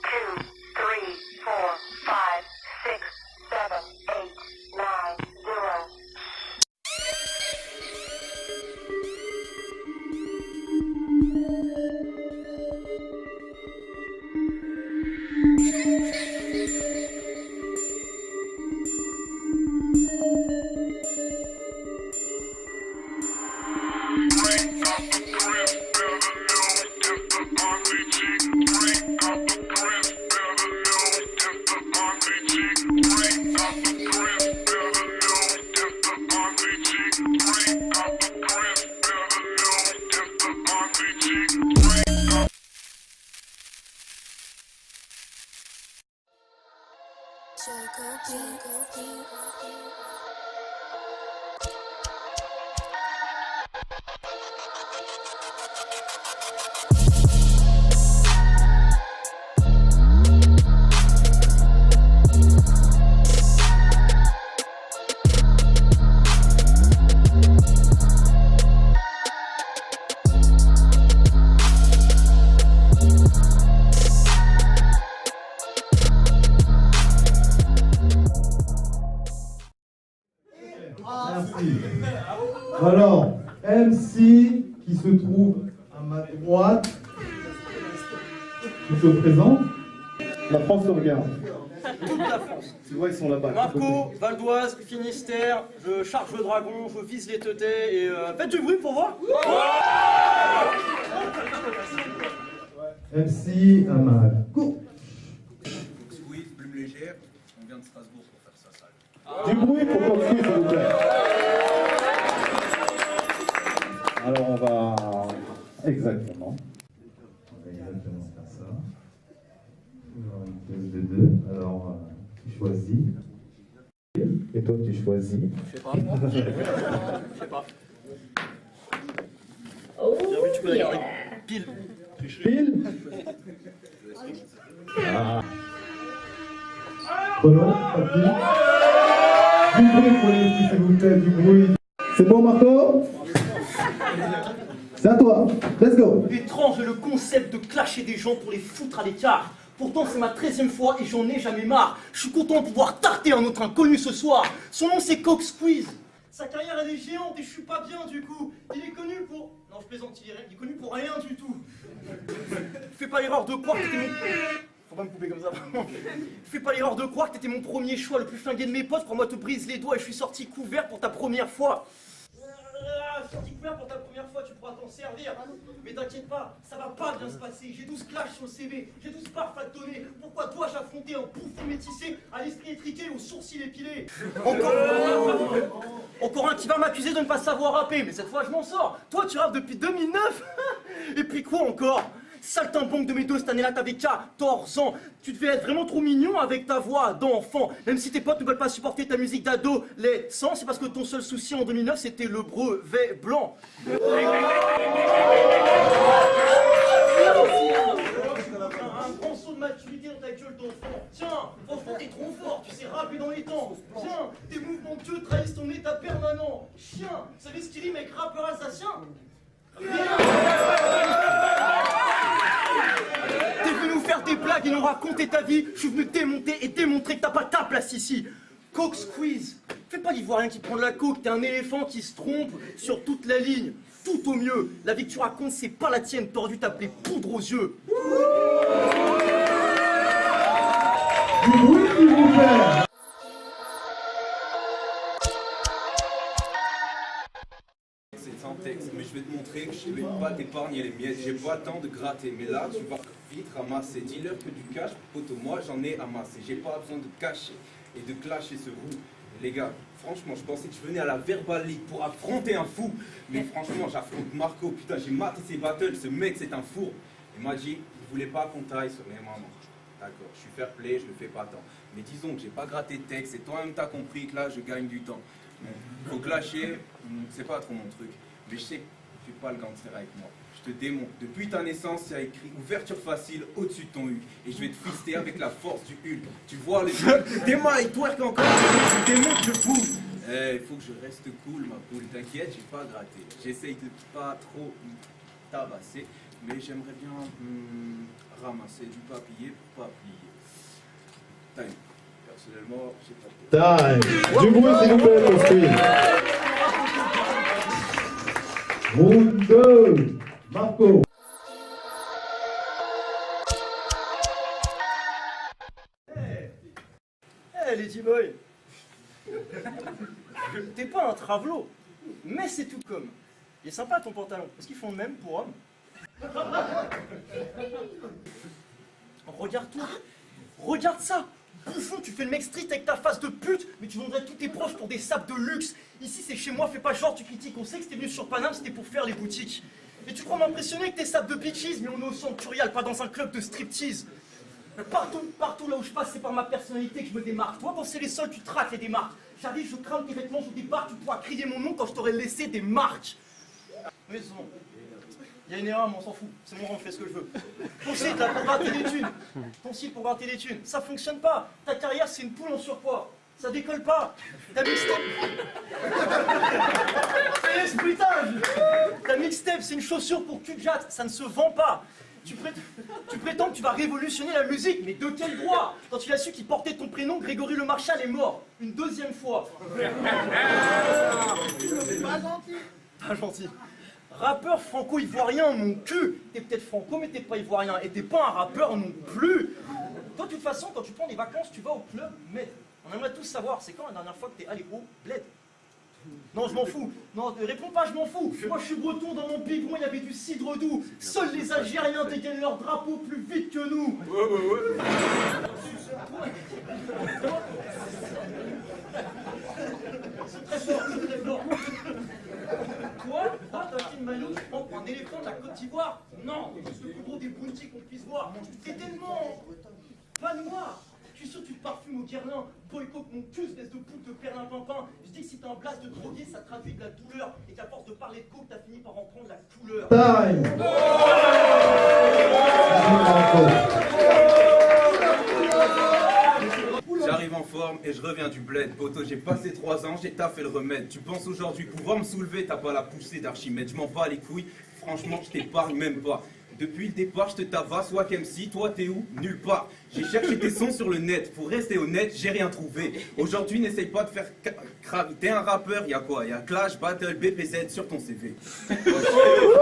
2, 3, 4, 5, 6, 7, 8, 9, 0. Merci. Alors, MC qui se trouve à ma droite, qui se présente. La France se regarde. Toute la France. Tu vois, ils sont là-bas. Marco, Val d'Oise, Finistère, je charge le dragon, je vise les teutés et faites du bruit pour voir. MC à ma gauche. Squeeze, plume légère, on vient de Strasbourg pour faire ça sale. Du bruit pour continuer, s'il vous plaît. Alors on va exactement faire ça. Alors, une pièce de deux. Alors tu choisis. Et toi tu choisis. Je sais pas. Je sais pas. Bien vu, tu peux la garder. Pile. Pile. Ah. Prenons, papier. Du bruit pour les filles, s'il vous plaît, du bruit. C'est bon Marco? C'est à toi, let's go. Étrange le concept de clasher des gens pour les foutre à l'écart. Pourtant c'est ma 13e fois et j'en ai jamais marre. Je suis content de pouvoir tarter un autre inconnu ce soir. Son nom c'est Coq Squeeze. Sa carrière elle est géante et je suis pas bien du coup. Il est connu pour... Non je plaisante, il est connu pour rien du tout. Fais pas l'erreur de croire que t'étais mon... Faut pas me couper comme ça, vraiment. Fais pas l'erreur de croire que t'étais mon premier choix, le plus flingué de mes potes. Crois-moi te brise les doigts et je suis sorti couvert pour ta première fois. Sorti couvert pour ta première fois, tu pourras t'en servir. Mais t'inquiète pas, ça va pas bien se passer. J'ai 12 clashs sur le CV, j'ai 12 parfs à te donner. Pourquoi dois-je affronter un bouffon métissé à l'esprit étriqué et aux sourcils épilés? Encore un qui va m'accuser de ne pas savoir rapper, mais cette fois je m'en sors. Toi tu rappes depuis 2009. Et puis quoi encore? Saltimbanque de mes deux, cette année-là t'avais 14 ans. Tu devais être vraiment trop mignon avec ta voix d'enfant. Même si tes potes ne veulent pas supporter ta musique d'adolescent, c'est parce que ton seul souci en 2009 c'était le brevet blanc. Un grand saut de maturité dans ta gueule d'enfant. Tiens, franchement t'es trop fort, tu sais rapper dans les temps. Tiens, tes mouvements de Dieu trahissent ton état permanent. Chien, vous savez ce qu'il rime avec rappeur assassin? T'es venu nous faire des blagues et nous raconter ta vie. Je suis venu démonter et démontrer que t'as pas ta place ici. Coke Squeeze, fais pas l'ivoirien qui prend de la coke. T'es un éléphant qui se trompe sur toute la ligne. Tout au mieux, la vie que tu racontes c'est pas la tienne. T'aurais dû t'appeler poudre aux yeux. Du bruit, s'il vous plaît. C'est sans texte, mais je vais te montrer que je ne vais pas t'épargner les miettes. J'ai pas le temps de gratter, mais là tu vas vite ramasser. Dis-leur que du cash, poteau, moi j'en ai amassé. J'ai pas besoin de cacher et de clasher ce roux. Les gars, franchement, je pensais que je venais à la Verbal League pour affronter un fou. Mais franchement, j'affronte Marco. Putain, j'ai maté ses battles. Ce mec, c'est un four. Il m'a dit, il voulait pas qu'on taille sur les mamans. D'accord, je suis fair play, je le fais pas tant. Mais disons que j'ai pas gratté de texte et toi-même t'as compris que là, je gagne du temps. Faut clasher, c'est pas trop mon truc. Mais je sais que tu fais pas le gangster avec moi. Je te démonte. Depuis ta naissance, il y a écrit ouverture facile au-dessus de ton U. Et je vais te fister avec la force du Hulk. Tu vois les tes mains, ils twerk encore. Je démonte, je bouge. Il faut que je reste cool, ma poule. T'inquiète, j'ai pas gratté. J'essaye de pas trop tabasser. mais j'aimerais bien ramasser du papier pour pas plier. Time. Personnellement, j'ai pas de... Time. Du bruit, s'il vous plaît, pour Squeeze. Round 2. Marco. Eh, Lady Boy. T'es pas un travelot, mais c'est tout comme. Il est sympa ton pantalon. Est-ce qu'ils font le même pour hommes? Regarde-toi. Regarde ça. Bouffon, tu fais le mec street avec ta face de pute, mais tu vendrais tous tes proches pour des sapes de luxe. Ici, c'est chez moi, fais pas genre, tu critiques. On sait que c'était venu sur Paname, c'était pour faire les boutiques. Et tu crois m'impressionner avec tes sapes de bitches, mais on est au Centurial, pas dans un club de striptease. Partout là où je passe, c'est par ma personnalité que je me démarque. Toi, quand c'est les sols, tu traques les démarques. J'arrive, je crame tes vêtements, je débarque, tu pourras crier mon nom quand je t'aurai laissé des marques. Oui, c'est bon. Il y a une erreur, mais on s'en fout. C'est mon rang, je fais ce que je veux. Ton site, là, pour gratter des thunes. Ton site pour gratter des thunes. Ça fonctionne pas. Ta carrière, c'est une poule en surpoids. Ça décolle pas. Ta mixtape... C'est l'espritage. Ta mixtape, c'est une chaussure pour cul de jatte. Ça ne se vend pas. Tu prétends que tu vas révolutionner la musique, mais de quel droit? Quand tu as su qu'il portait ton prénom, Grégory Le Marchal est mort. Une deuxième fois. Pas gentil. Rappeur franco-ivoirien, mon cul. T'es peut-être franco, mais t'es pas ivoirien. Et t'es pas un rappeur non plus. Toi, de toute façon, quand tu prends des vacances, tu vas au club Med. On aimerait tous savoir, c'est quand la dernière fois que t'es allé au Bled? Non, je m'en fous. Non, réponds pas, je m'en fous. Moi, je suis breton, dans mon biberon, il y avait du cidre doux. Seuls les Algériens dégainent leur drapeau plus vite que nous. Ouais. C'est très fort, c'est très fort. Quoi, t'as acheté une maillot, tu prends pour un éléphant de la Côte d'Ivoire? Non, c'est juste le plus gros des bounties qu'on puisse voir. T'es tellement pas noir. Je suis sûr que tu te parfumes au Guerlain. Boycott mon cul, espèce de poule de perlimpinpin. Je dis que si t'as un blast de drogué, ça traduit de la douleur. Et qu'à force de parler de coke, t'as fini par en prendre la couleur. Time. J'arrive en forme et je reviens du bled. Poto, j'ai passé 3 ans, j'ai taffé le remède. Tu penses aujourd'hui pouvoir me soulever, t'as pas la poussée d'Archimède. Je m'en bats les couilles, franchement, je t'épargne même pas. Depuis le départ, je te tabasse, Wack MC, toi t'es où? Nulle part. J'ai cherché tes sons sur le net, pour rester honnête, j'ai rien trouvé. Aujourd'hui, n'essaye pas de faire t'es un rappeur, y'a quoi? Y'a Clash, Battle, BPZ sur ton CV.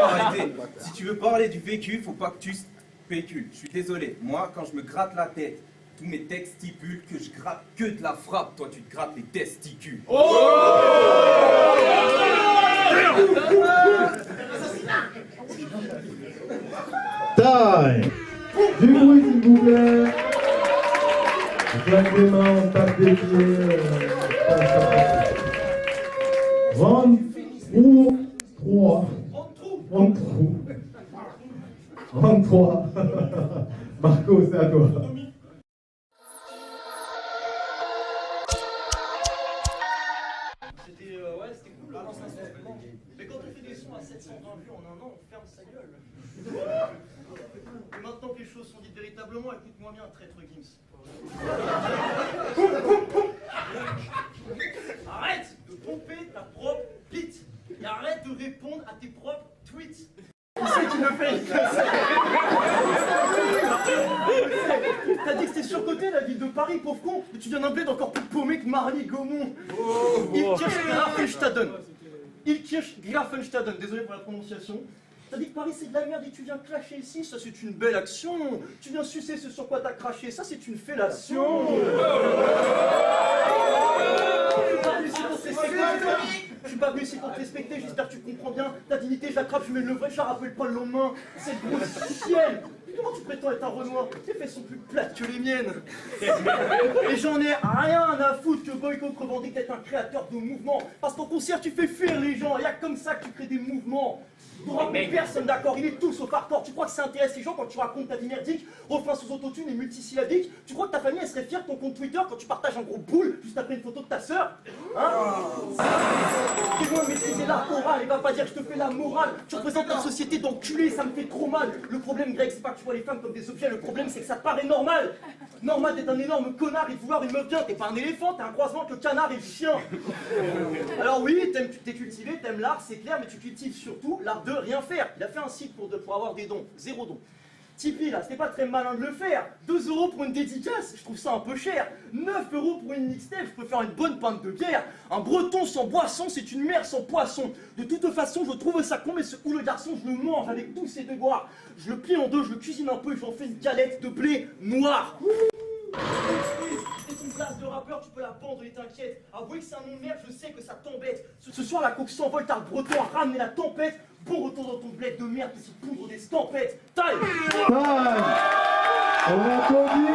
Arrêtez. Si tu veux parler du vécu, faut pas que tu spécules. Je suis désolé, moi, quand je me gratte la tête, tous mes textes stipulent que je gratte que de la frappe, toi tu te grattes les testicules. Time. Du bruit, s'il vous plaît. On claque des mains, on tape des pieds. Round 3. Round 3. Marco, c'est à toi. C'était cool. Mais quand on fait des sons à 720 vues en un an, on ferme sa gueule. Et maintenant que les choses sont dites véritablement, écoute-moi bien, traître Gims. Arrête de pomper ta propre bite. Et arrête de répondre à tes propres tweets. Qui c'est qui me fait? T'as dit que c'était surcoté la ville de Paris, pauvre con, mais tu viens d'un bled encore plus paumé que Marly Gaumont. Ilkirch-Grafenstaden, désolé pour la prononciation. T'as dit que Paris c'est de la merde et tu viens clasher ici, ça c'est une belle action. Tu viens sucer ce sur quoi t'as craché, ça c'est une fellation. Je suis pas venu ici pour te respecter, j'espère que tu comprends bien. Ta dignité, je l'attrape, je mets le vrai, je la rappelle pas le lendemain. Cette grosse chienne. Comment tu prétends être un Renoir? Tes fesses sont plus plates que les miennes. Et j'en ai rien à foutre que Boycott revendique d'être un créateur de mouvement. Parce qu'en concert, tu fais fuir les gens. Il y a comme ça que tu crées des mouvements. T'auras personne d'accord, il est tout sauf hardcore. Tu crois que ça intéresse les gens quand tu racontes ta vie merdique, refrain sous autotune et multisyllabique? Tu crois que ta famille elle serait fière de ton compte Twitter quand tu partages un gros boule juste après une photo de ta sœur? Hein? T'es loin de maîtriser l'art oral et va pas dire que je te fais la morale. Tu représentes la société d'enculés, ça me fait trop mal. Le problème Greg, c'est pas que tu vois les femmes comme des objets, le problème c'est que ça te paraît normal. Normal d'être un énorme connard et de vouloir une meuf bien. T'es pas un éléphant, t'es un croisement entre le canard et le chien. Alors oui, t'es cultivé, t'aimes l'art, c'est clair, mais tu cultives surtout l'art de rien faire. Il a fait un site pour avoir des dons, 0 dons. Tipeee là, c'était pas très malin de le faire. 2 € pour une dédicace, je trouve ça un peu cher. 9 € pour une mixtape, je préfère une bonne pinte de bière. Un breton sans boisson, c'est une mer sans poisson. De toute façon, je trouve ça con, mais ce ou le garçon, je le mange avec tous ses devoirs. Je le plie en deux, je le cuisine un peu et j'en fais une galette de blé noir. C'est une place de rappeur, tu peux la pendre et t'inquiète. Avouez que c'est un nom de merde, je sais que ça t'embête. Ce soir, la coque s'envole, t'as le breton à ramener la tempête. Bon retour dans ton bled de merde qui se poudre des stampettes. Time! Time! On applaudit!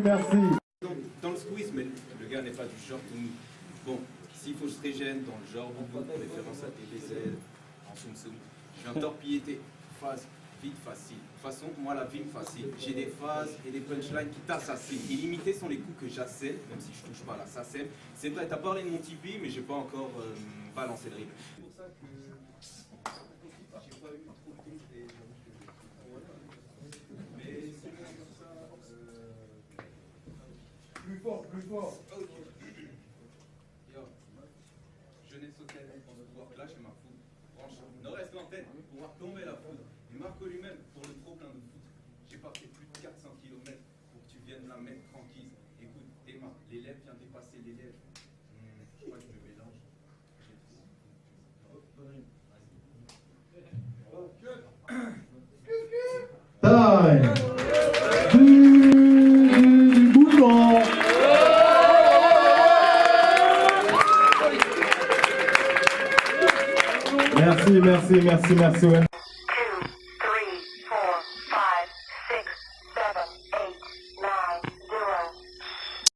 Merci. Dans le squeeze, mais le gars n'est pas du genre tout mou. Bon, s'il faut se régène dans le genre, beaucoup de référence à TBZ, en soum soum. Je viens torpiller tes phases vite facile. De toute façon, moi la vie me fascine. J'ai des phases et des punchlines qui t'assassinent. Illimités sont les coups que j'assène, même si je touche pas la SACEM. C'est vrai, t'as parlé de mon Tipeee, mais j'ai pas encore balancé le rythme. C'est pour ça que j'ai pas eu trop de comptes et mais c'est comme ça. Plus fort. Ok. Yo, jeunesse hôtel, pour pouvoir clasher ma foudre. Franchement, nord-est l'antenne, pour pouvoir tomber la foudre. Et Marco lui-même, pour le trop plein de foot. J'ai pas fait plus de 400 km pour que tu viennes la mettre tranquille. Écoute, Emma, l'élève vient dépasser l'élève. Je crois que je me mélange. Time! Du bouton! Merci, ouais.